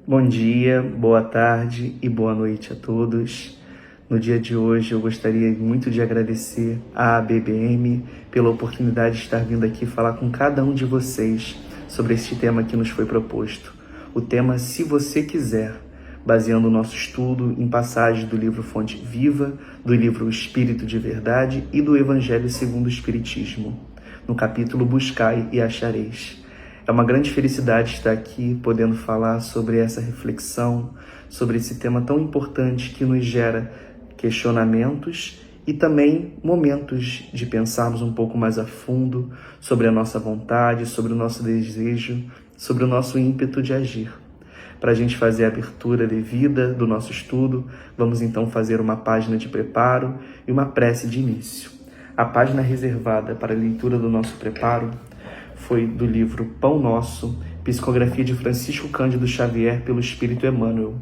Bom dia, boa tarde e boa noite a todos. No dia de hoje eu gostaria muito de agradecer à ABBM pela oportunidade de estar vindo aqui falar com cada um de vocês sobre este tema que nos foi proposto. O tema Se Você Quiser, baseando o nosso estudo em passagens do livro Fonte Viva, do livro Espírito de Verdade e do Evangelho segundo o Espiritismo, no capítulo Buscai e Achareis. É uma grande felicidade estar aqui podendo falar sobre essa reflexão, sobre esse tema tão importante que nos gera questionamentos e também momentos de pensarmos um pouco mais a fundo sobre a nossa vontade, sobre o nosso desejo, sobre o nosso ímpeto de agir. Para a gente fazer a abertura devida do nosso estudo, vamos então fazer uma página de preparo e uma prece de início. A página reservada para a leitura do nosso preparo foi do livro Pão Nosso, psicografia de Francisco Cândido Xavier pelo Espírito Emmanuel,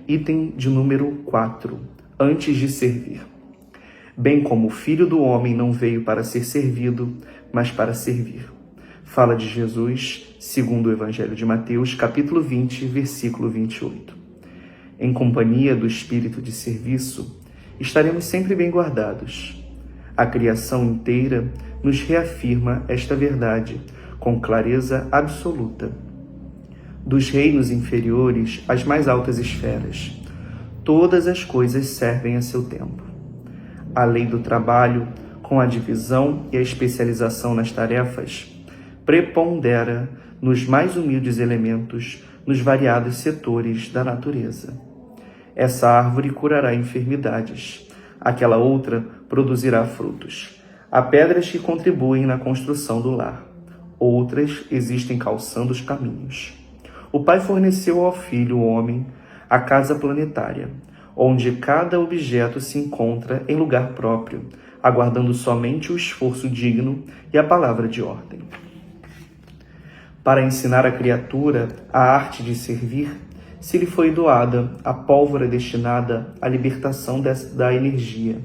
item de número 4, antes de servir. Bem como o Filho do Homem não veio para ser servido, mas para servir. Fala de Jesus, segundo o Evangelho de Mateus, capítulo 20, versículo 28. Em companhia do espírito de serviço, estaremos sempre bem guardados. A criação inteira nos reafirma esta verdade com clareza absoluta. Dos reinos inferiores às mais altas esferas, todas as coisas servem a seu tempo. A lei do trabalho, com a divisão e a especialização nas tarefas, prepondera nos mais humildes elementos, nos variados setores da natureza. Essa árvore curará enfermidades, aquela outra produzirá frutos. Há pedras que contribuem na construção do lar, outras existem calçando os caminhos. O Pai forneceu ao Filho, o homem, a casa planetária, onde cada objeto se encontra em lugar próprio, aguardando somente o esforço digno e a palavra de ordem. Para ensinar a criatura a arte de servir, se lhe foi doada a pólvora destinada à libertação da energia,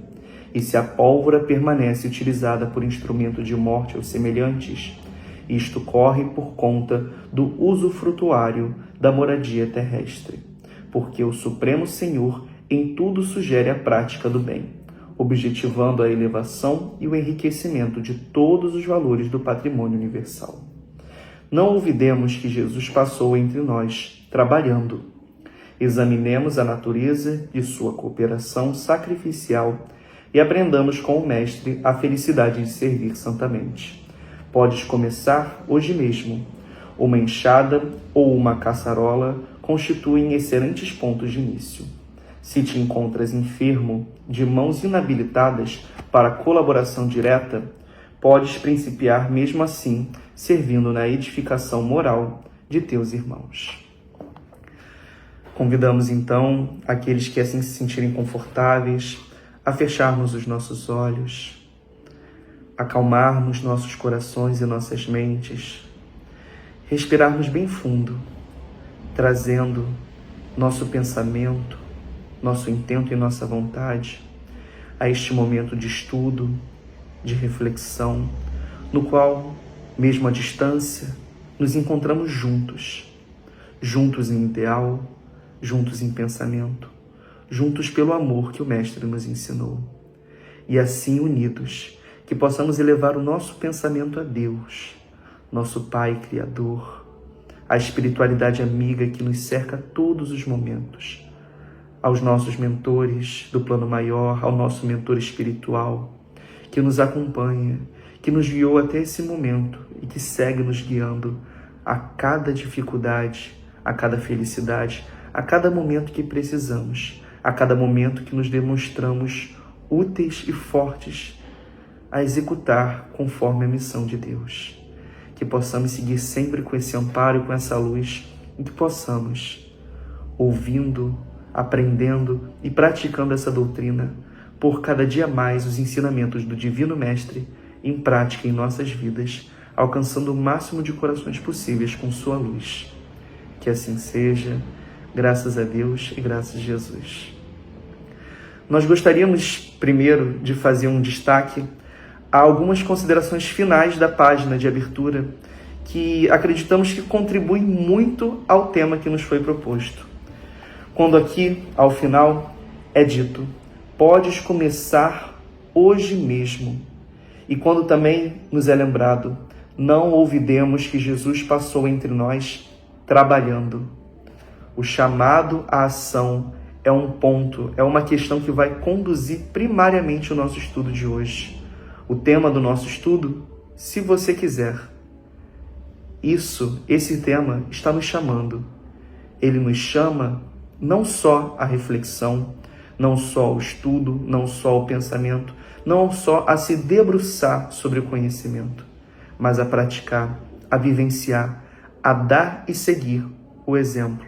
e se a pólvora permanece utilizada por instrumento de morte aos semelhantes, isto corre por conta do usufrutuário da moradia terrestre, porque o Supremo Senhor em tudo sugere a prática do bem, objetivando a elevação e o enriquecimento de todos os valores do patrimônio universal. Não olvidemos que Jesus passou entre nós, trabalhando. Examinemos a natureza de sua cooperação sacrificial e aprendamos com o Mestre a felicidade de servir santamente. Podes começar hoje mesmo. Uma enxada ou uma caçarola constituem excelentes pontos de início. Se te encontras enfermo, de mãos inabilitadas para colaboração direta, podes principiar mesmo assim, servindo na edificação moral de teus irmãos. Convidamos então aqueles que assim se sentirem confortáveis a fecharmos os nossos olhos, acalmarmos nossos corações e nossas mentes, respirarmos bem fundo, trazendo nosso pensamento, nosso intento e nossa vontade a este momento de estudo, de reflexão, no qual, mesmo à distância, nos encontramos juntos em ideal, juntos em pensamento, juntos pelo amor que o Mestre nos ensinou. E assim unidos, que possamos elevar o nosso pensamento a Deus, nosso Pai Criador, a espiritualidade amiga que nos cerca a todos os momentos, aos nossos mentores do plano maior, ao nosso mentor espiritual, que nos acompanha, que nos guiou até esse momento e que segue nos guiando a cada dificuldade, a cada felicidade, a cada momento que precisamos, a cada momento que nos demonstramos úteis e fortes a executar conforme a missão de Deus. Que possamos seguir sempre com esse amparo e com essa luz, e que possamos, ouvindo, aprendendo e praticando essa doutrina, por cada dia mais os ensinamentos do Divino Mestre em prática em nossas vidas, alcançando o máximo de corações possíveis com sua luz. Que assim seja, graças a Deus e graças a Jesus. Nós gostaríamos primeiro de fazer um destaque a algumas considerações finais da página de abertura que acreditamos que contribui muito ao tema que nos foi proposto. Quando aqui, ao final, é dito: podes começar hoje mesmo. E quando também nos é lembrado: não olvidemos que Jesus passou entre nós trabalhando. O chamado à ação é um ponto, é uma questão que vai conduzir primariamente o nosso estudo de hoje. O tema do nosso estudo, se você quiser. Esse tema está nos chamando. Ele nos chama não só à reflexão, não só ao estudo, não só ao pensamento, não só a se debruçar sobre o conhecimento, mas a praticar, a vivenciar, a dar e seguir o exemplo,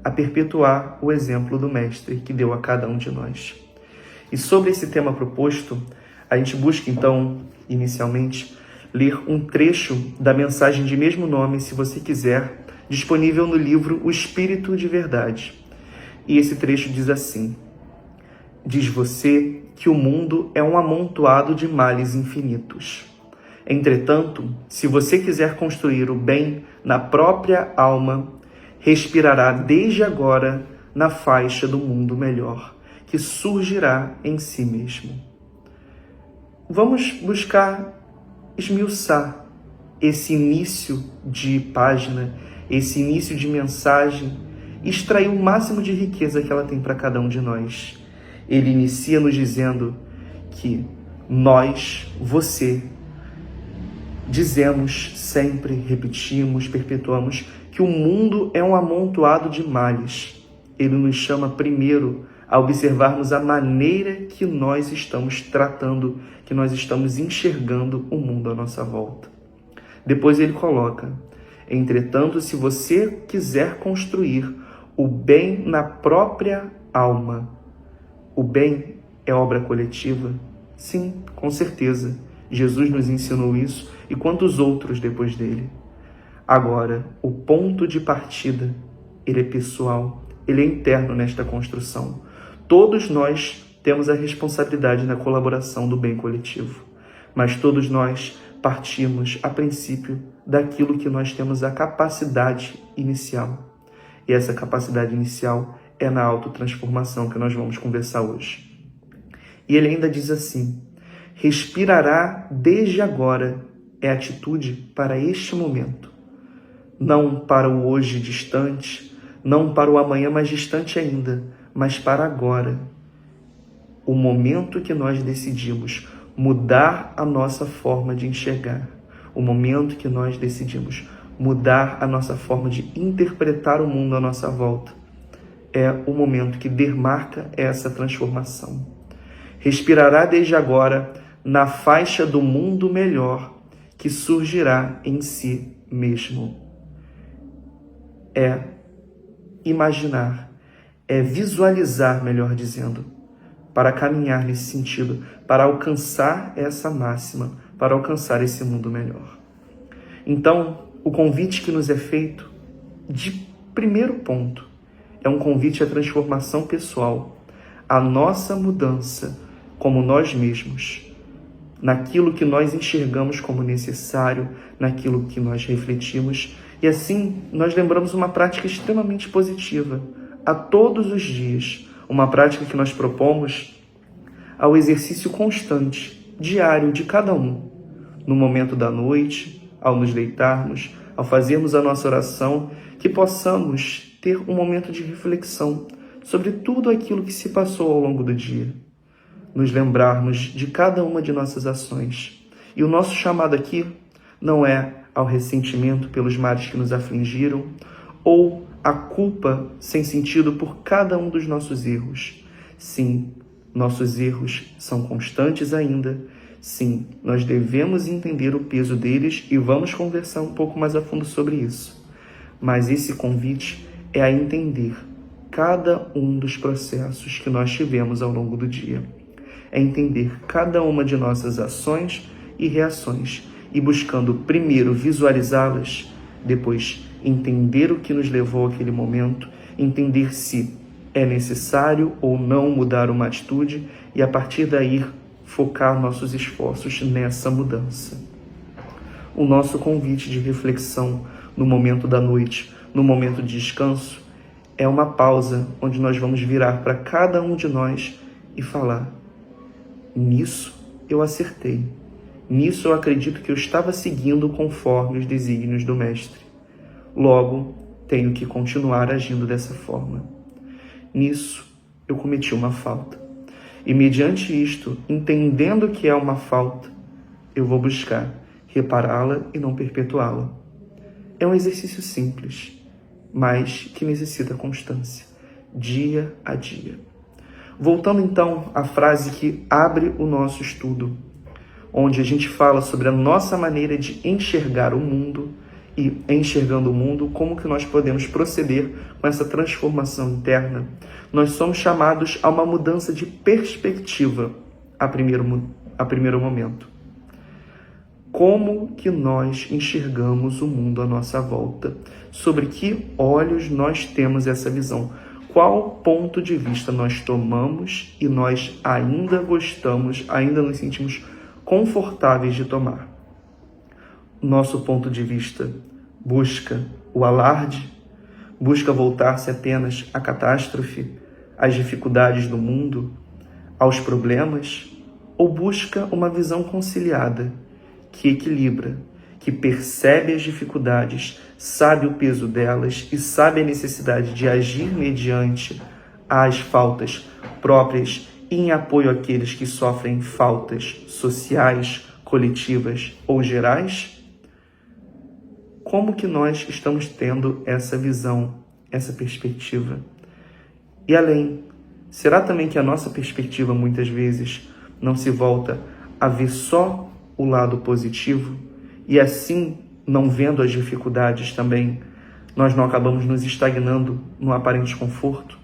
a perpetuar o exemplo do Mestre que deu a cada um de nós. E sobre esse tema proposto, a gente busca então, inicialmente, ler um trecho da mensagem de mesmo nome, se você quiser, disponível no livro O Espírito de Verdade. E esse trecho diz assim: diz você que o mundo é um amontoado de males infinitos. Entretanto, se você quiser construir o bem na própria alma, respirará desde agora na faixa do mundo melhor, que surgirá em si mesmo. Vamos buscar esmiuçar esse início de página, esse início de mensagem, e extrair o máximo de riqueza que ela tem para cada um de nós. Ele inicia nos dizendo que nós, você, dizemos sempre, repetimos, perpetuamos, que o mundo é um amontoado de males. Ele nos chama primeiro a observarmos a maneira que nós estamos tratando, que nós estamos enxergando o mundo à nossa volta. Depois ele coloca: entretanto, se você quiser construir o bem na própria alma, o bem é obra coletiva? Sim, com certeza. Jesus nos ensinou isso e quantos outros depois dele. Agora, o ponto de partida, ele é pessoal, ele é interno nesta construção. Todos nós temos a responsabilidade na colaboração do bem coletivo, mas todos nós partimos, a princípio, daquilo que nós temos a capacidade inicial. E essa capacidade inicial é na autotransformação que nós vamos conversar hoje. E ele ainda diz assim: respirará desde agora é atitude para este momento, não para o hoje distante, não para o amanhã mais distante ainda, mas para agora. O momento que nós decidimos mudar a nossa forma de enxergar, o momento que nós decidimos mudar a nossa forma de interpretar o mundo à nossa volta, é o momento que demarca essa transformação. Respirará desde agora na faixa do mundo melhor que surgirá em si mesmo. É imaginar, é visualizar, melhor dizendo, para caminhar nesse sentido, para alcançar essa máxima, para alcançar esse mundo melhor. Então, o convite que nos é feito, de primeiro ponto, é um convite à transformação pessoal, à nossa mudança como nós mesmos, naquilo que nós enxergamos como necessário, naquilo que nós refletimos. E assim, nós lembramos uma prática extremamente positiva, a todos os dias, uma prática que nós propomos ao exercício constante, diário de cada um, no momento da noite, ao nos deitarmos, ao fazermos a nossa oração, que possamos ter um momento de reflexão sobre tudo aquilo que se passou ao longo do dia, nos lembrarmos de cada uma de nossas ações. E o nosso chamado aqui não é ao ressentimento pelos males que nos afligiram ou a culpa sem sentido por cada um dos nossos erros. Sim, nossos erros são constantes ainda. Sim, nós devemos entender o peso deles e vamos conversar um pouco mais a fundo sobre isso. Mas esse convite é a entender cada um dos processos que nós tivemos ao longo do dia. É entender cada uma de nossas ações e reações e buscando primeiro visualizá-las, depois entender o que nos levou àquele momento, entender se é necessário ou não mudar uma atitude e a partir daí focar nossos esforços nessa mudança. o nosso convite de reflexão no momento da noite, no momento de descanso, é uma pausa onde nós vamos virar para cada um de nós e falar: nisso eu acertei, nisso eu acredito que eu estava seguindo conforme os desígnios do Mestre. Logo, tenho que continuar agindo dessa forma. Nisso eu cometi uma falta. E mediante isto, entendendo que é uma falta, eu vou buscar repará-la e não perpetuá-la. É um exercício simples, mas que necessita constância, dia a dia. Voltando então à frase que abre o nosso estudo, onde a gente fala sobre a nossa maneira de enxergar o mundo e, enxergando o mundo, como que nós podemos proceder com essa transformação interna. Nós somos chamados a uma mudança de perspectiva a primeiro momento. Como que nós enxergamos o mundo à nossa volta? Sobre que olhos nós temos essa visão? Qual ponto de vista nós tomamos e nós ainda gostamos, ainda nos sentimos confortáveis de tomar? Nosso ponto de vista busca o alarde, busca voltar-se apenas à catástrofe, às dificuldades do mundo, aos problemas, ou busca uma visão conciliada, que equilibra, que percebe as dificuldades, sabe o peso delas e sabe a necessidade de agir mediante as faltas próprias e em apoio àqueles que sofrem faltas sociais, coletivas ou gerais? Como que nós estamos tendo essa visão, essa perspectiva? E além, será também que a nossa perspectiva muitas vezes não se volta a ver só o lado positivo e assim, não vendo as dificuldades também, nós não acabamos nos estagnando no aparente conforto?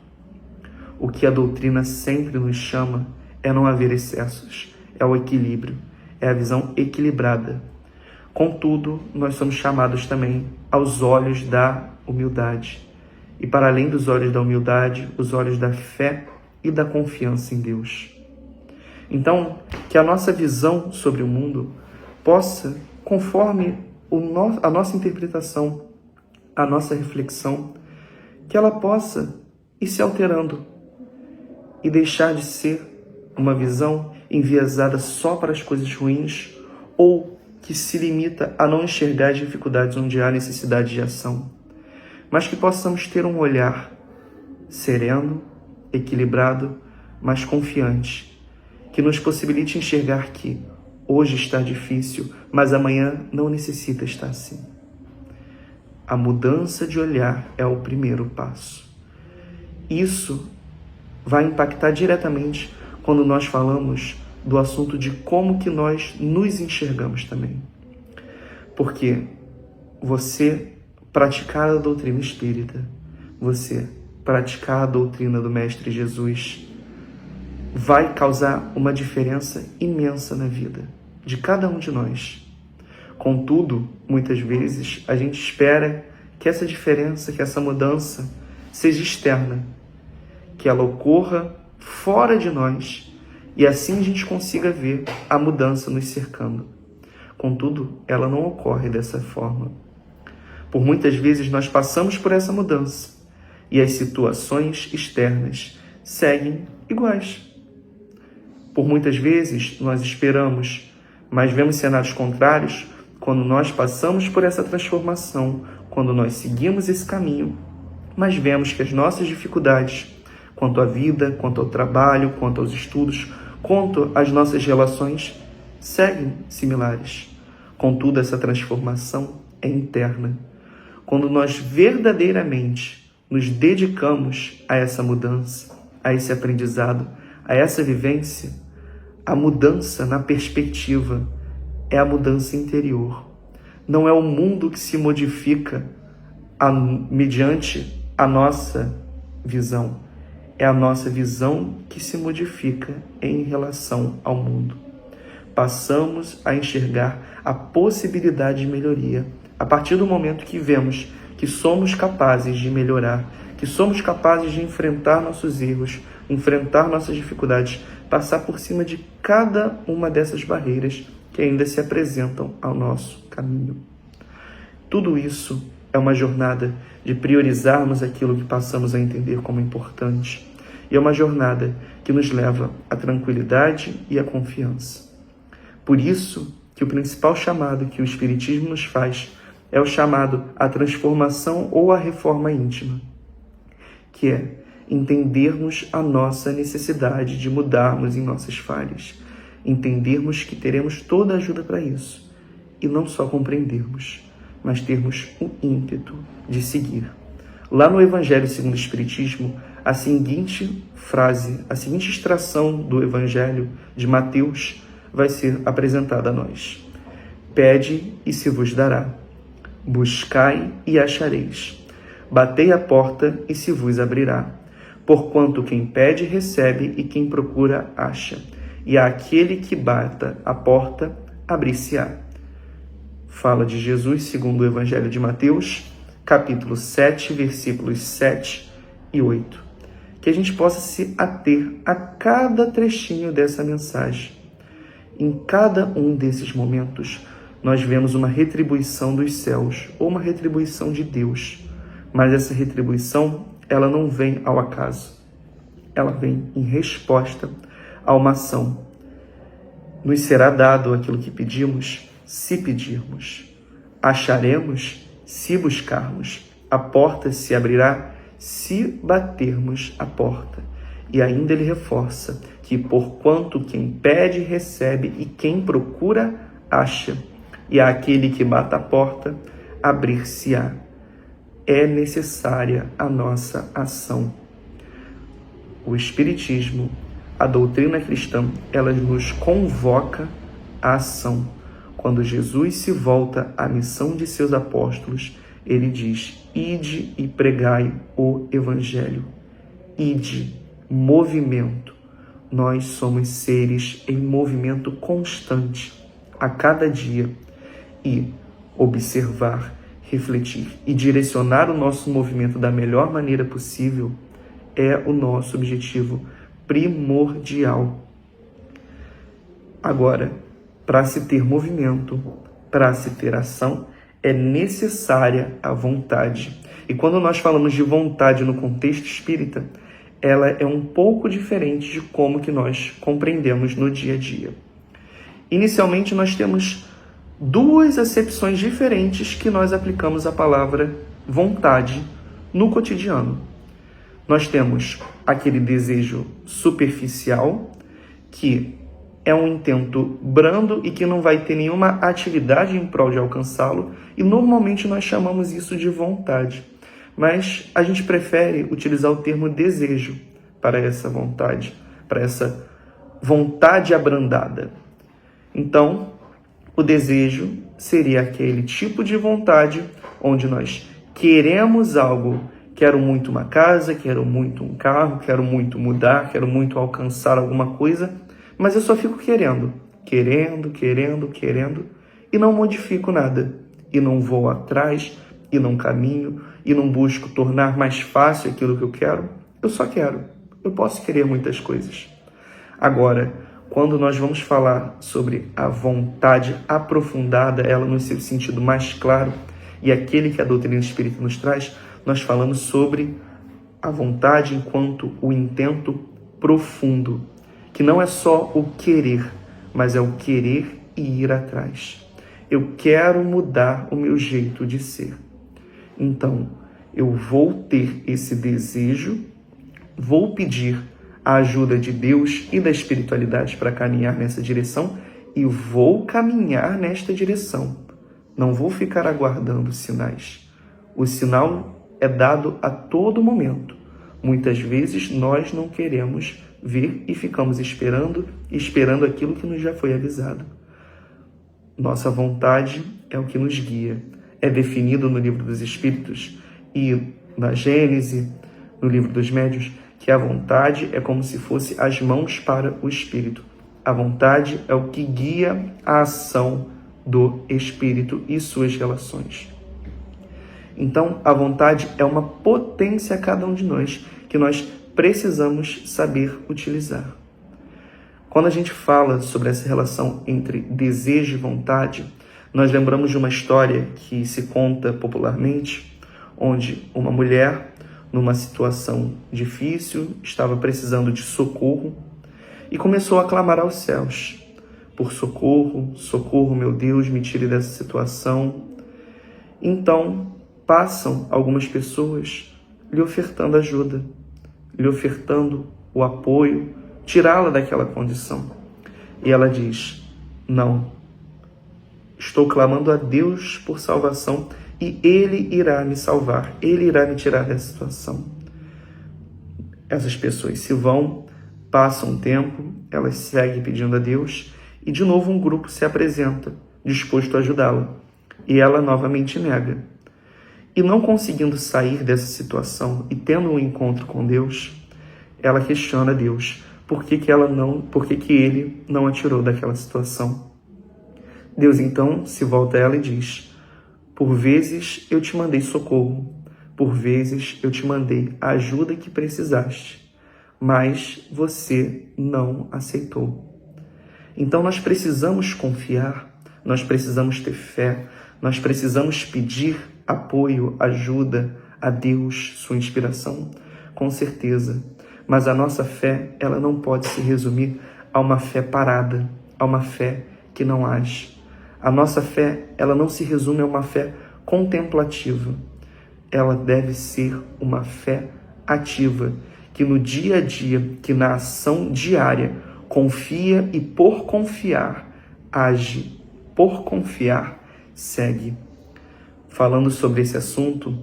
O que a doutrina sempre nos chama é não haver excessos, é o equilíbrio, é a visão equilibrada. Contudo, nós somos chamados também aos olhos da humildade. E para além dos olhos da humildade, os olhos da fé e da confiança em Deus. Então, que a nossa visão sobre o mundo possa, conforme a nossa interpretação, a nossa reflexão, que ela possa ir se alterando e deixar de ser uma visão enviesada só para as coisas ruins ou que se limita a não enxergar as dificuldades onde há necessidade de ação, mas que possamos ter um olhar sereno, equilibrado, mas confiante, que nos possibilite enxergar que hoje está difícil, mas amanhã não necessita estar assim. A mudança de olhar é o primeiro passo. Isso vai impactar diretamente quando nós falamos do assunto de como que nós nos enxergamos também. Porque você praticar a doutrina espírita, você praticar a doutrina do Mestre Jesus, vai causar uma diferença imensa na vida de cada um de nós. Contudo, muitas vezes, a gente espera que essa diferença, que essa mudança seja externa, que ela ocorra fora de nós e assim a gente consiga ver a mudança nos cercando. Contudo, ela não ocorre dessa forma. Por muitas vezes nós passamos por essa mudança e as situações externas seguem iguais. Por muitas vezes nós esperamos, mas vemos cenários contrários quando nós passamos por essa transformação, quando nós seguimos esse caminho, mas vemos que as nossas dificuldades, quanto à vida, quanto ao trabalho, quanto aos estudos, quanto às nossas relações, seguem similares. Contudo, essa transformação é interna. Quando nós verdadeiramente nos dedicamos a essa mudança, a esse aprendizado, a essa vivência, a mudança na perspectiva é a mudança interior. Não é o mundo que se modifica mediante a nossa visão. É a nossa visão que se modifica em relação ao mundo. Passamos a enxergar a possibilidade de melhoria a partir do momento que vemos que somos capazes de melhorar, que somos capazes de enfrentar nossos erros, enfrentar nossas dificuldades, passar por cima de cada uma dessas barreiras que ainda se apresentam ao nosso caminho. Tudo isso é uma jornada de priorizarmos aquilo que passamos a entender como importante. E é uma jornada que nos leva à tranquilidade e à confiança. Por isso que o principal chamado que o Espiritismo nos faz é o chamado à transformação ou à reforma íntima, que é entendermos a nossa necessidade de mudarmos em nossas falhas, entendermos que teremos toda a ajuda para isso, e não só compreendermos, mas termos o ímpeto de seguir. Lá no Evangelho segundo o Espiritismo, a seguinte frase, a seguinte extração do Evangelho de Mateus vai ser apresentada a nós. Pede e se vos dará. Buscai e achareis. Batei a porta e se vos abrirá. Porquanto quem pede, recebe, e quem procura, acha. E àquele que bata a porta, abrir-se-á. Fala de Jesus segundo o Evangelho de Mateus, capítulo 7, versículos 7 e 8. Que a gente possa se ater a cada trechinho dessa mensagem. Em cada um desses momentos, nós vemos uma retribuição dos céus, ou uma retribuição de Deus. Mas essa retribuição, ela não vem ao acaso. Ela vem em resposta a uma ação. Nos será dado aquilo que pedimos, se pedirmos. Acharemos, se buscarmos. A porta se abrirá, se batermos a porta. E ainda ele reforça que porquanto quem pede, recebe, e quem procura, acha. E àquele que bata a porta, abrir-se-á. É necessária a nossa ação. O Espiritismo, a doutrina cristã, ela nos convoca à ação. Quando Jesus se volta à missão de seus apóstolos, ele diz: ide e pregai o Evangelho. Ide, movimento. Nós somos seres em movimento constante, a cada dia. E observar, refletir e direcionar o nosso movimento da melhor maneira possível é o nosso objetivo primordial. Agora, para se ter movimento, para se ter ação, é necessária a vontade. E quando nós falamos de vontade no contexto espírita, ela é um pouco diferente de como que nós compreendemos no dia a dia. Inicialmente, nós temos duas acepções diferentes que nós aplicamos à palavra vontade no cotidiano. Nós temos aquele desejo superficial, que é um intento brando e que não vai ter nenhuma atividade em prol de alcançá-lo, e normalmente nós chamamos isso de vontade. Mas a gente prefere utilizar o termo desejo para essa vontade, para essa vontade abrandada. Então, o desejo seria aquele tipo de vontade onde nós queremos algo. Quero muito uma casa, quero muito um carro, quero muito mudar, quero muito alcançar alguma coisa, mas eu só fico querendo, e não modifico nada. E não vou atrás, e não caminho, e não busco tornar mais fácil aquilo que eu quero. Eu só quero. Eu posso querer muitas coisas. Agora, quando nós vamos falar sobre a vontade aprofundada, ela no seu sentido mais claro, e aquele que a doutrina espírita nos traz, nós falamos sobre a vontade enquanto o intento profundo, que não é só o querer, mas é o querer e ir atrás. Eu quero mudar o meu jeito de ser. Então, eu vou ter esse desejo, vou pedir a ajuda de Deus e da espiritualidade para caminhar nessa direção e vou caminhar nesta direção. Não vou ficar aguardando sinais. O sinal é dado a todo momento. Muitas vezes nós não queremos ver e ficamos esperando aquilo que nos já foi avisado. Nossa vontade é o que nos guia. É definido no Livro dos Espíritos e na Gênese, no Livro dos Médiuns, que a vontade é como se fosse as mãos para o Espírito. A vontade é o que guia a ação do Espírito e suas relações. Então, a vontade é uma potência a cada um de nós, que nós precisamos saber utilizar. Quando a gente fala sobre essa relação entre desejo e vontade, nós lembramos de uma história que se conta popularmente, onde uma mulher, numa situação difícil, estava precisando de socorro e começou a clamar aos céus por socorro, socorro, meu Deus, me tire dessa situação. Então, passam algumas pessoas lhe ofertando ajuda, lhe ofertando o apoio, tirá-la daquela condição. E ela diz: não, estou clamando a Deus por salvação e Ele irá me salvar, Ele irá me tirar dessa situação. Essas pessoas se vão, passam um tempo, elas seguem pedindo a Deus e de novo um grupo se apresenta, disposto a ajudá-la. E ela novamente nega. E não conseguindo sair dessa situação e tendo um encontro com Deus, ela questiona Deus por que ele não a tirou daquela situação. Deus então se volta a ela e diz: por vezes eu te mandei socorro, por vezes eu te mandei a ajuda que precisaste, mas você não aceitou. Então nós precisamos confiar, nós precisamos ter fé, nós precisamos pedir apoio, ajuda a Deus, sua inspiração, com certeza. Mas a nossa fé, ela não pode se resumir a uma fé parada, a uma fé que não age. A nossa fé, ela não se resume a uma fé contemplativa. Ela deve ser uma fé ativa, que no dia a dia, que na ação diária, confia e por confiar, age, por confiar, segue. Falando sobre esse assunto,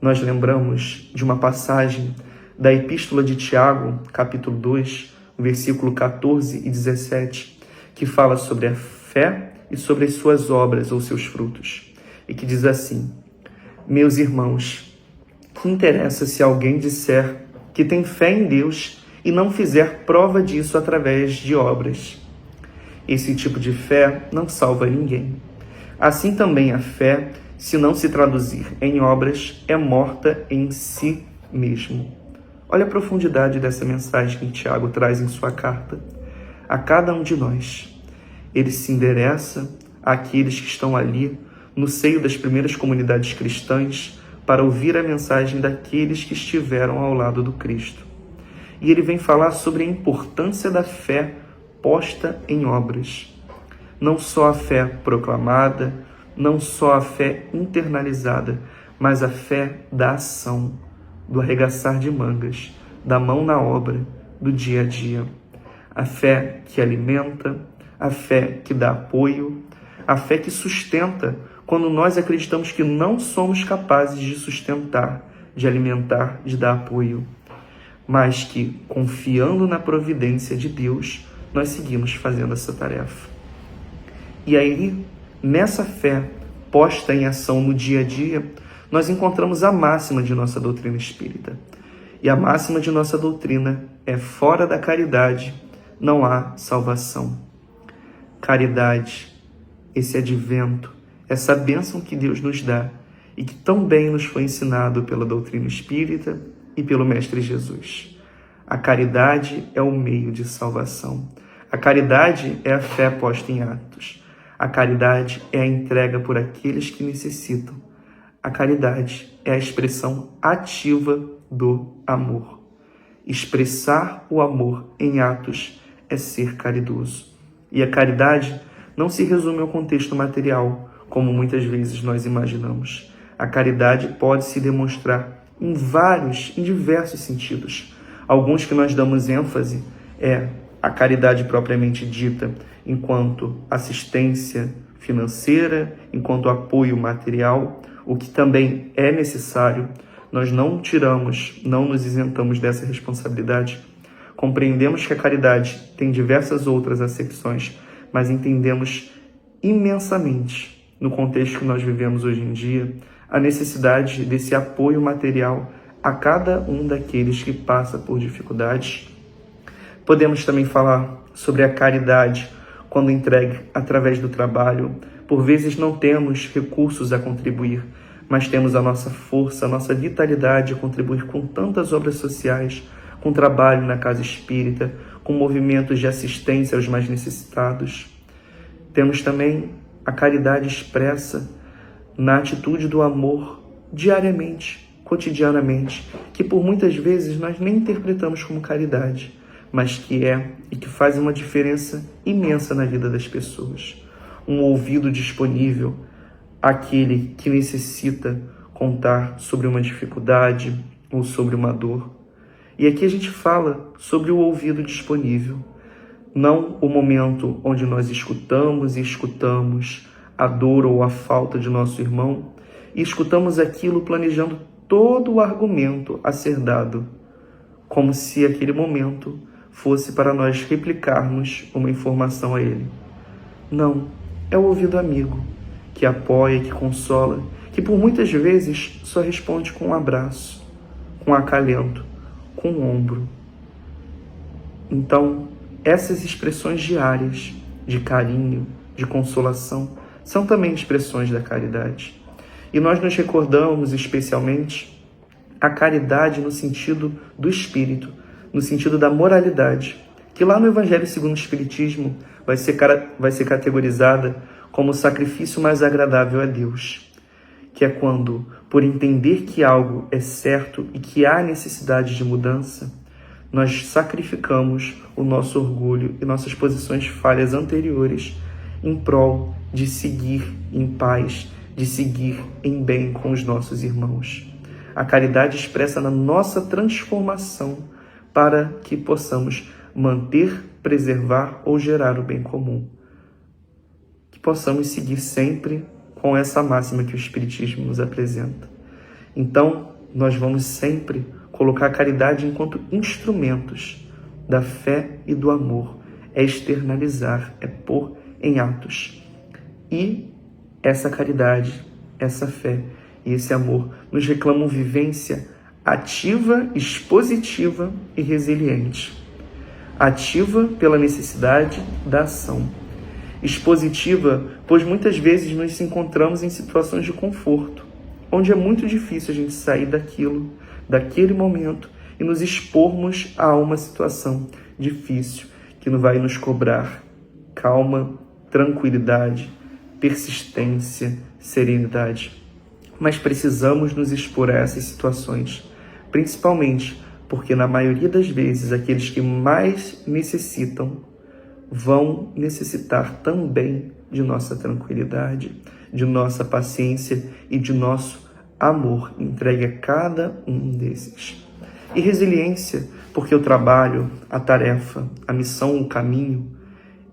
nós lembramos de uma passagem da Epístola de Tiago, capítulo 2, versículo 14 e 17, que fala sobre a fé e sobre as suas obras ou seus frutos, e que diz assim: meus irmãos, que interessa se alguém disser que tem fé em Deus e não fizer prova disso através de obras? Esse tipo de fé não salva ninguém. Assim também a fé, se não se traduzir em obras, é morta em si mesmo. Olha a profundidade dessa mensagem que Tiago traz em sua carta a cada um de nós. Ele se endereça àqueles que estão ali no seio das primeiras comunidades cristãs para ouvir a mensagem daqueles que estiveram ao lado do Cristo. E ele vem falar sobre a importância da fé posta em obras. Não só a fé proclamada, não só a fé internalizada, mas a fé da ação, do arregaçar de mangas, da mão na obra, do dia a dia. A fé que alimenta, a fé que dá apoio, a fé que sustenta quando nós acreditamos que não somos capazes de sustentar, de alimentar, de dar apoio, mas que, confiando na providência de Deus, nós seguimos fazendo essa tarefa. E aí, nessa fé posta em ação no dia a dia, nós encontramos a máxima de nossa doutrina espírita. E a máxima de nossa doutrina é: fora da caridade não há salvação. Caridade, esse advento, essa bênção que Deus nos dá e que tão bem nos foi ensinado pela doutrina espírita e pelo Mestre Jesus. A caridade é o meio de salvação. A caridade é a fé posta em atos. A caridade é a entrega por aqueles que necessitam. A caridade é a expressão ativa do amor. Expressar o amor em atos é ser caridoso. E a caridade não se resume ao contexto material, como muitas vezes nós imaginamos. A caridade pode se demonstrar em diversos sentidos. Alguns que nós damos ênfase é a caridade propriamente dita, enquanto assistência financeira, enquanto apoio material, o que também é necessário. Nós não nos isentamos dessa responsabilidade. Compreendemos que a caridade tem diversas outras acepções, mas entendemos imensamente, no contexto que nós vivemos hoje em dia, a necessidade desse apoio material a cada um daqueles que passa por dificuldades. Podemos também falar sobre a caridade quando entregue através do trabalho. Por vezes não temos recursos a contribuir, mas temos a nossa força, a nossa vitalidade a contribuir com tantas obras sociais, com trabalho na casa espírita, com movimentos de assistência aos mais necessitados. Temos também a caridade expressa na atitude do amor diariamente, cotidianamente, que por muitas vezes nós nem interpretamos como caridade, mas que é e que faz uma diferença imensa na vida das pessoas. Um ouvido disponível àquele que necessita contar sobre uma dificuldade ou sobre uma dor. E aqui a gente fala sobre o ouvido disponível, não o momento onde nós escutamos e escutamos a dor ou a falta de nosso irmão e escutamos aquilo planejando todo o argumento a ser dado, como se aquele momento fosse para nós replicarmos uma informação a ele. Não, é o ouvido amigo, que apoia, que consola, que por muitas vezes só responde com um abraço, com um acalento, com um ombro. Então, essas expressões diárias de carinho, de consolação, são também expressões da caridade. E nós nos recordamos especialmente a caridade no sentido do espírito, no sentido da moralidade, que lá no Evangelho segundo o Espiritismo vai ser categorizada como o sacrifício mais agradável a Deus, que é quando, por entender que algo é certo e que há necessidade de mudança, nós sacrificamos o nosso orgulho e nossas posições falhas anteriores em prol de seguir em paz, de seguir em bem com os nossos irmãos. A caridade expressa na nossa transformação para que possamos manter, preservar ou gerar o bem comum. Que possamos seguir sempre com essa máxima que o Espiritismo nos apresenta. Então, nós vamos sempre colocar a caridade enquanto instrumentos da fé e do amor. É externalizar, é pôr em atos. E essa caridade, essa fé e esse amor nos reclamam vivência ativa, expositiva e resiliente. Ativa pela necessidade da ação. Expositiva, pois muitas vezes nos encontramos em situações de conforto, onde é muito difícil a gente sair daquele momento e nos expormos a uma situação difícil, que não vai nos cobrar calma, tranquilidade, persistência, serenidade. Mas precisamos nos expor a essas situações, principalmente porque na maioria das vezes aqueles que mais necessitam vão necessitar também de nossa tranquilidade, de nossa paciência e de nosso amor entregue a cada um desses. E resiliência, porque o trabalho, a tarefa, a missão, o caminho,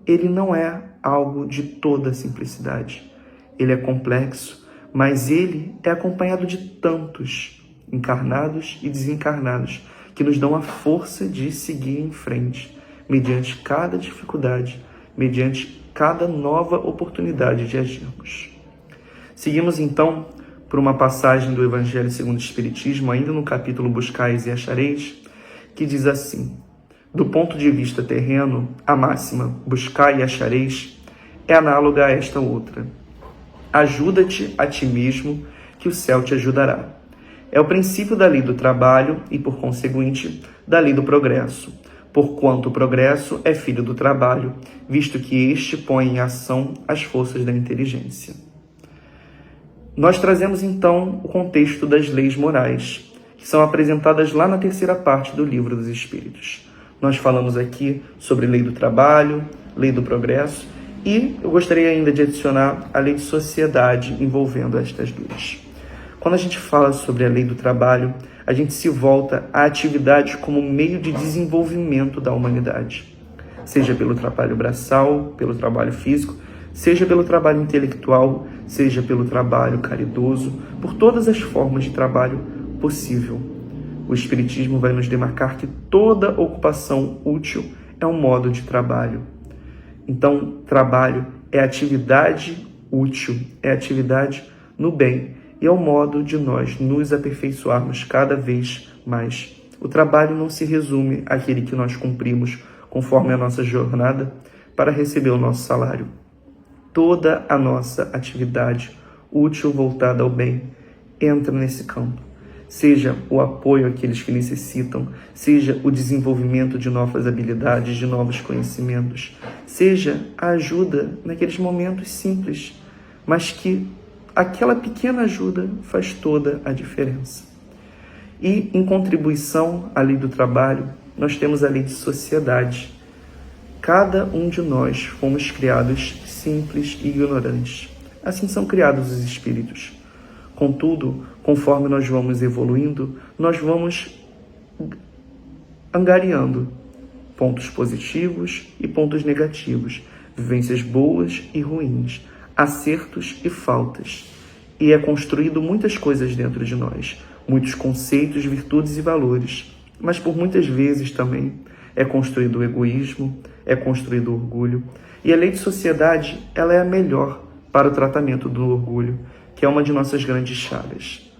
ele não é algo de toda simplicidade. Ele é complexo, mas ele é acompanhado de tantos, encarnados e desencarnados, que nos dão a força de seguir em frente, mediante cada dificuldade, mediante cada nova oportunidade de agirmos. Seguimos então por uma passagem do Evangelho segundo o Espiritismo, ainda no capítulo Buscais e Achareis, que diz assim: do ponto de vista terreno, a máxima buscai e achareis é análoga a esta outra: ajuda-te a ti mesmo, que o céu te ajudará. É o princípio da lei do trabalho e, por conseguinte, da lei do progresso, porquanto o progresso é filho do trabalho, visto que este põe em ação as forças da inteligência. Nós trazemos então o contexto das leis morais, que são apresentadas lá na terceira parte do Livro dos Espíritos. Nós falamos aqui sobre lei do trabalho, lei do progresso, e eu gostaria ainda de adicionar a lei de sociedade envolvendo estas duas. Quando a gente fala sobre a lei do trabalho, a gente se volta à atividade como meio de desenvolvimento da humanidade, seja pelo trabalho braçal, pelo trabalho físico, seja pelo trabalho intelectual, seja pelo trabalho caridoso, por todas as formas de trabalho possível. O Espiritismo vai nos demarcar que toda ocupação útil é um modo de trabalho. Então, trabalho é atividade útil, é atividade no bem, e é o modo de nós nos aperfeiçoarmos cada vez mais. O trabalho não se resume àquele que nós cumprimos conforme a nossa jornada para receber o nosso salário. Toda a nossa atividade útil voltada ao bem entra nesse campo. seja o apoio àqueles que necessitam, seja o desenvolvimento de novas habilidades, de novos conhecimentos, seja a ajuda naqueles momentos simples, mas que aquela pequena ajuda faz toda a diferença. E, em contribuição à lei do trabalho, nós temos a lei de sociedade. Cada um de nós fomos criados simples e ignorantes. Assim são criados os espíritos. Contudo, conforme nós vamos evoluindo, nós vamos angariando pontos positivos e pontos negativos, vivências boas e ruins, acertos e faltas. E é construído muitas coisas dentro de nós, muitos conceitos, virtudes e valores. Mas por muitas vezes também é construído o egoísmo, é construído o orgulho. E a lei de sociedade, ela é a melhor para o tratamento do orgulho, que é uma de nossas grandes chagas.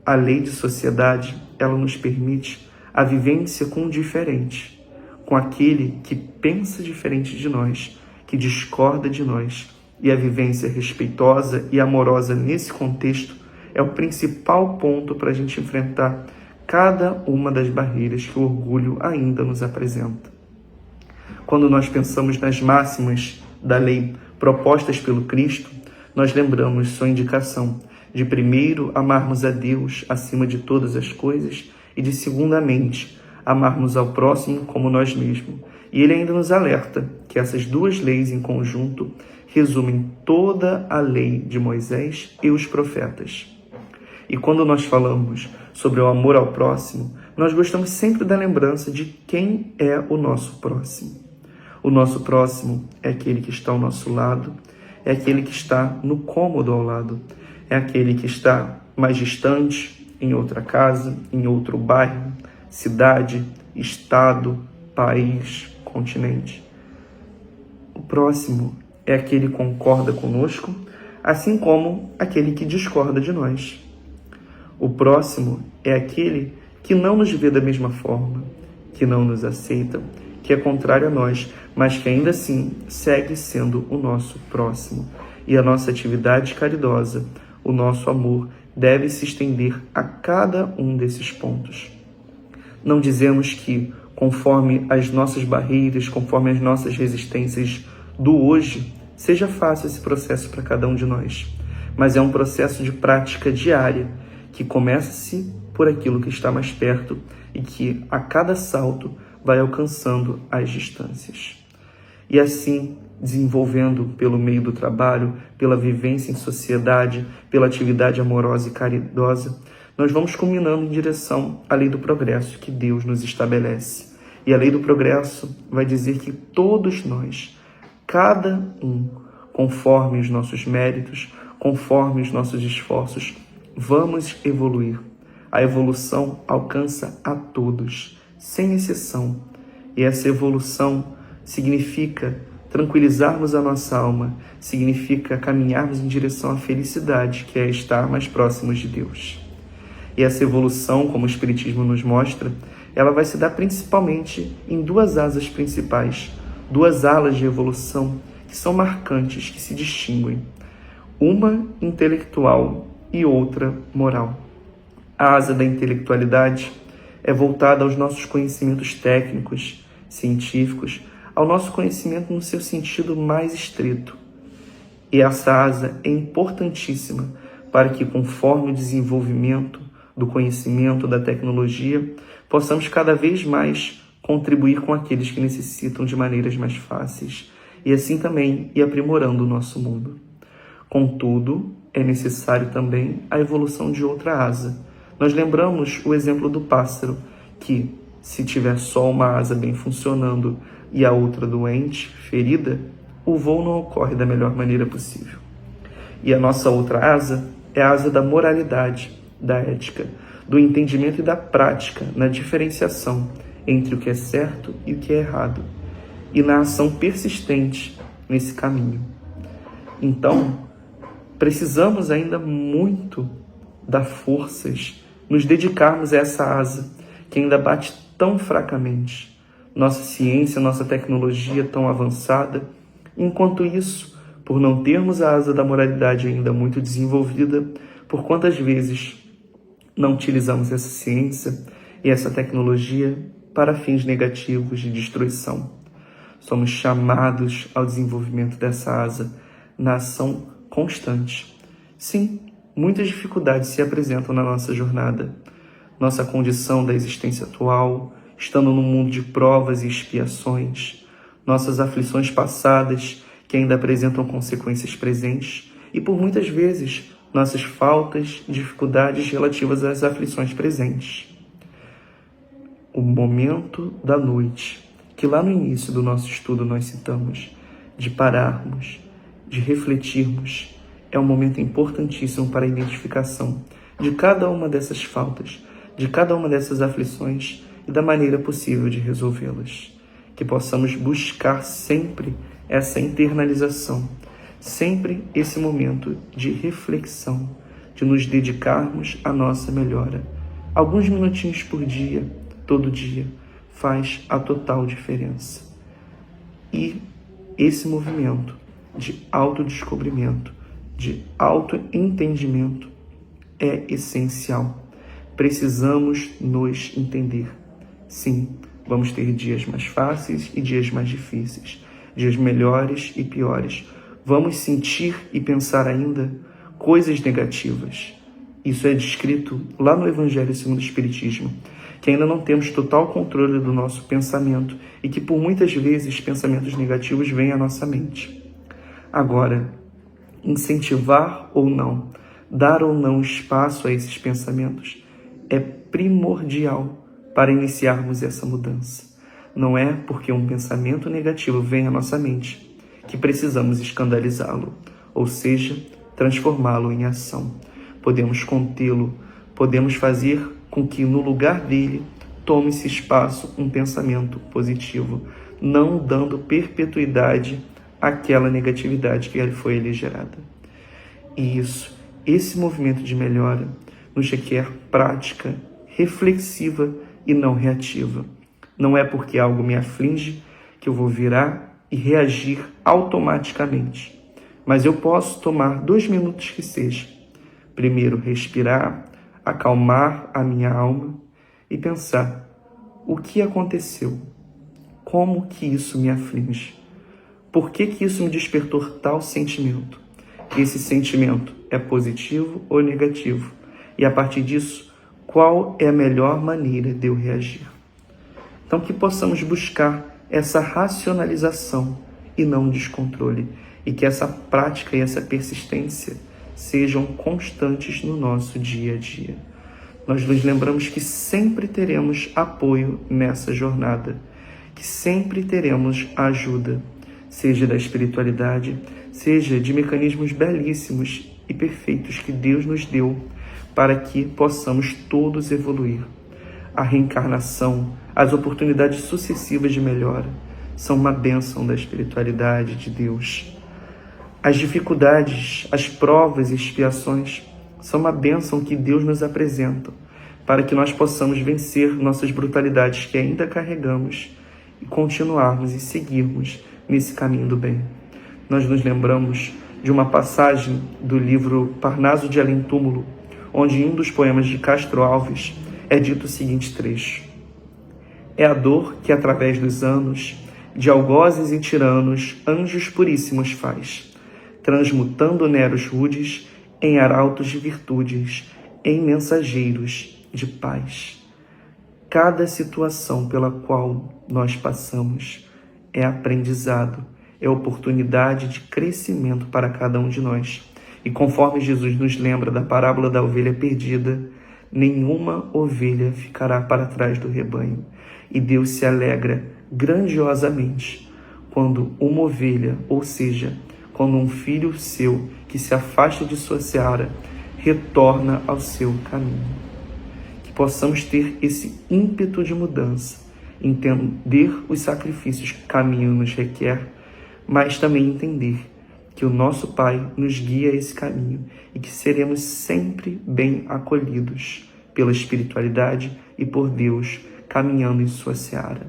A lei de sociedade, ela nos permite a vivência com o diferente, com aquele que pensa diferente de nós, que discorda de nós. E a vivência respeitosa e amorosa nesse contexto é o principal ponto para a gente enfrentar cada uma das barreiras que o orgulho ainda nos apresenta. Quando nós pensamos nas máximas da lei propostas pelo Cristo, nós lembramos sua indicação de primeiro amarmos a Deus acima de todas as coisas e de segundamente amarmos ao próximo como nós mesmos. E ele ainda nos alerta que essas duas leis em conjunto resumem toda a lei de Moisés e os profetas. E quando nós falamos sobre o amor ao próximo, nós gostamos sempre da lembrança de quem é o nosso próximo. O nosso próximo é aquele que está ao nosso lado, é aquele que está no cômodo ao lado, é aquele que está mais distante, em outra casa, em outro bairro, cidade, estado, país, continente. O próximo é aquele que concorda conosco, assim como aquele que discorda de nós. O próximo é aquele que não nos vê da mesma forma, que não nos aceita, que é contrário a nós, mas que ainda assim segue sendo o nosso próximo. E a nossa atividade caridosa, o nosso amor, deve se estender a cada um desses pontos. Não dizemos que, conforme as nossas barreiras, conforme as nossas resistências do hoje, seja fácil esse processo para cada um de nós, mas é um processo de prática diária, que começa-se por aquilo que está mais perto e que, a cada salto, vai alcançando as distâncias. E assim, desenvolvendo pelo meio do trabalho, pela vivência em sociedade, pela atividade amorosa e caridosa, nós vamos culminando em direção à lei do progresso que Deus nos estabelece. E a lei do progresso vai dizer que todos nós, cada um, conforme os nossos méritos, conforme os nossos esforços, vamos evoluir. A evolução alcança a todos, sem exceção. E essa evolução significa tranquilizarmos a nossa alma, significa caminharmos em direção à felicidade, que é estar mais próximos de Deus. E essa evolução, como o Espiritismo nos mostra, ela vai se dar principalmente em duas asas principais, duas alas de evolução que são marcantes, que se distinguem. Uma intelectual e outra moral. A asa da intelectualidade é voltada aos nossos conhecimentos técnicos, científicos, ao nosso conhecimento no seu sentido mais estreito. E essa asa é importantíssima para que, conforme o desenvolvimento do conhecimento, da tecnologia, possamos cada vez mais contribuir com aqueles que necessitam de maneiras mais fáceis e assim também ir aprimorando o nosso mundo. Contudo, é necessário também a evolução de outra asa. Nós lembramos o exemplo do pássaro, que, se tiver só uma asa bem funcionando e a outra doente, ferida, o voo não ocorre da melhor maneira possível. E a nossa outra asa é a asa da moralidade, da ética, do entendimento e da prática, na diferenciação entre o que é certo e o que é errado, e na ação persistente nesse caminho. Então, precisamos ainda muito dar forças, nos dedicarmos a essa asa que ainda bate tão fracamente. Nossa ciência, nossa tecnologia tão avançada. Enquanto isso, por não termos a asa da moralidade ainda muito desenvolvida, por quantas vezes Não utilizamos essa ciência e essa tecnologia para fins negativos de destruição. Somos chamados ao desenvolvimento dessa asa na ação constante. Sim, muitas dificuldades se apresentam na nossa jornada. Nossa condição da existência atual, estando num mundo de provas e expiações, nossas aflições passadas que ainda apresentam consequências presentes e, por muitas vezes, nossas faltas e dificuldades relativas às aflições presentes. O momento da noite, que lá no início do nosso estudo nós citamos, de pararmos, de refletirmos, é um momento importantíssimo para a identificação de cada uma dessas faltas, de cada uma dessas aflições e da maneira possível de resolvê-las. Que possamos buscar sempre essa internalização, sempre esse momento de reflexão, de nos dedicarmos à nossa melhora. Alguns minutinhos por dia, todo dia, faz a total diferença. E esse movimento de autodescobrimento, de autoentendimento é essencial. Precisamos nos entender. Sim, vamos ter dias mais fáceis e dias mais difíceis, dias melhores e piores. Vamos sentir e pensar ainda coisas negativas. Isso é descrito lá no Evangelho segundo o Espiritismo, que ainda não temos total controle do nosso pensamento e que por muitas vezes pensamentos negativos vêm à nossa mente. Agora, incentivar ou não, dar ou não espaço a esses pensamentos é primordial para iniciarmos essa mudança. Não é porque um pensamento negativo vem à nossa mente que precisamos escandalizá-lo, ou seja, transformá-lo em ação. Podemos contê-lo, podemos fazer com que no lugar dele tome-se espaço um pensamento positivo, não dando perpetuidade àquela negatividade que foi lhe gerada. E esse movimento de melhora nos requer prática reflexiva e não reativa. Não é porque algo me aflige que eu vou virar e reagir automaticamente. Mas eu posso tomar 2 minutos que seja. Primeiro, respirar, acalmar a minha alma e pensar: o que aconteceu? Como que isso me aflige? Por que que isso me despertou tal sentimento? Esse sentimento é positivo ou negativo? E a partir disso, qual é a melhor maneira de eu reagir? Então, que possamos buscar essa racionalização e não descontrole, e que essa prática e essa persistência sejam constantes no nosso dia a dia. Nós nos lembramos que sempre teremos apoio nessa jornada, que sempre teremos ajuda, seja da espiritualidade, seja de mecanismos belíssimos e perfeitos que Deus nos deu para que possamos todos evoluir. A reencarnação, as oportunidades sucessivas de melhora são uma bênção da espiritualidade de Deus. As dificuldades, as provas e expiações são uma bênção que Deus nos apresenta para que nós possamos vencer nossas brutalidades que ainda carregamos e continuarmos e seguirmos nesse caminho do bem. Nós nos lembramos de uma passagem do livro Parnaso de Além Túmulo, onde em um dos poemas de Castro Alves é dito o seguinte trecho: é a dor que através dos anos, de algozes e tiranos, anjos puríssimos faz, transmutando neros rudes em arautos de virtudes, em mensageiros de paz. Cada situação pela qual nós passamos é aprendizado, é oportunidade de crescimento para cada um de nós. E conforme Jesus nos lembra da parábola da ovelha perdida, nenhuma ovelha ficará para trás do rebanho. E Deus se alegra grandiosamente quando uma ovelha, ou seja, quando um filho seu que se afasta de sua seara, retorna ao seu caminho. Que possamos ter esse ímpeto de mudança, entender os sacrifícios que o caminho nos requer, mas também entender que o nosso Pai nos guia a esse caminho e que seremos sempre bem acolhidos pela espiritualidade e por Deus, caminhando em sua seara.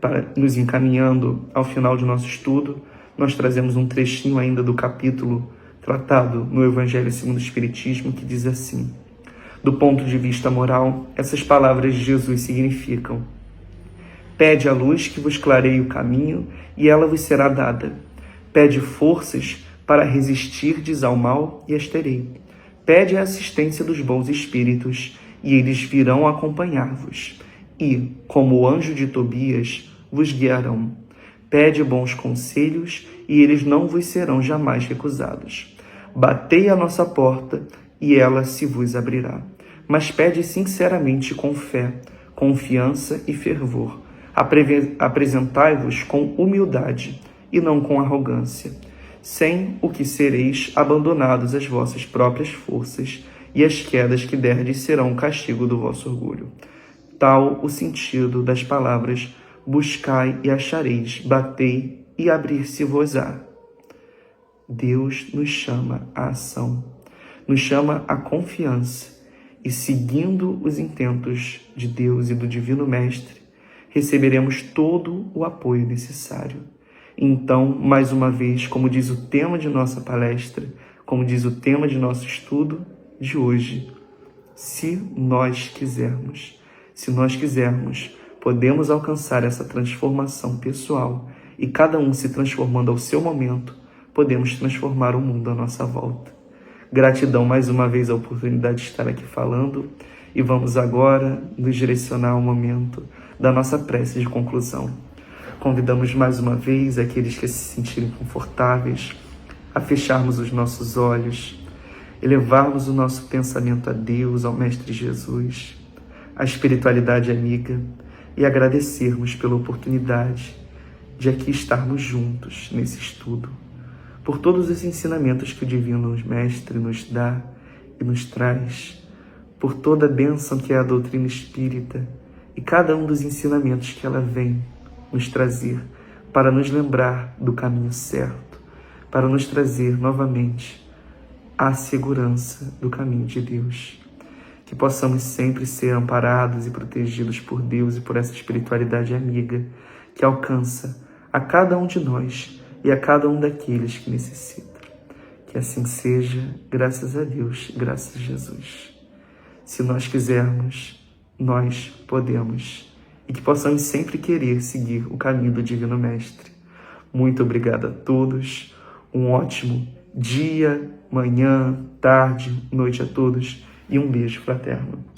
Para nos encaminhando ao final de nosso estudo, nós trazemos um trechinho ainda do capítulo tratado no Evangelho segundo o Espiritismo, que diz assim: Do ponto de vista moral, essas palavras de Jesus significam: pede a luz que vos clareie o caminho e ela vos será dada. Pede forças para resistirdes ao mal e as terei. Pede a assistência dos bons espíritos e eles virão acompanhar-vos. E, como o anjo de Tobias, vos guiarão. Pede bons conselhos e eles não vos serão jamais recusados. Batei à nossa porta e ela se vos abrirá. Mas pede sinceramente com fé, confiança e fervor. Apresentai-vos com humildade e não com arrogância, sem o que sereis abandonados às vossas próprias forças, e as quedas que derdes serão o castigo do vosso orgulho. Tal o sentido das palavras: buscai e achareis, batei e abrir-se-vos-á. Deus nos chama à ação, nos chama à confiança, e seguindo os intentos de Deus e do Divino Mestre, receberemos todo o apoio necessário. Então, mais uma vez, como diz o tema de nossa palestra, como diz o tema de nosso estudo de hoje, se nós quisermos, podemos alcançar essa transformação pessoal e cada um se transformando ao seu momento, podemos transformar o mundo à nossa volta. Gratidão mais uma vez a oportunidade de estar aqui falando e vamos agora nos direcionar ao momento da nossa prece de conclusão. Convidamos mais uma vez aqueles que se sentirem confortáveis a fecharmos os nossos olhos, elevarmos o nosso pensamento a Deus, ao Mestre Jesus, à espiritualidade amiga e agradecermos pela oportunidade de aqui estarmos juntos nesse estudo, por todos os ensinamentos que o Divino Mestre nos dá e nos traz, por toda a bênção que é a doutrina espírita e cada um dos ensinamentos que ela vem nos trazer para nos lembrar do caminho certo, para nos trazer novamente a segurança do caminho de Deus. Que possamos sempre ser amparados e protegidos por Deus e por essa espiritualidade amiga que alcança a cada um de nós e a cada um daqueles que necessitam. Que assim seja, graças a Deus, graças a Jesus. Se nós quisermos, nós podemos. E que possamos sempre querer seguir o caminho do Divino Mestre. Muito obrigado a todos. Um ótimo dia, manhã, tarde, noite a todos. E um beijo fraterno.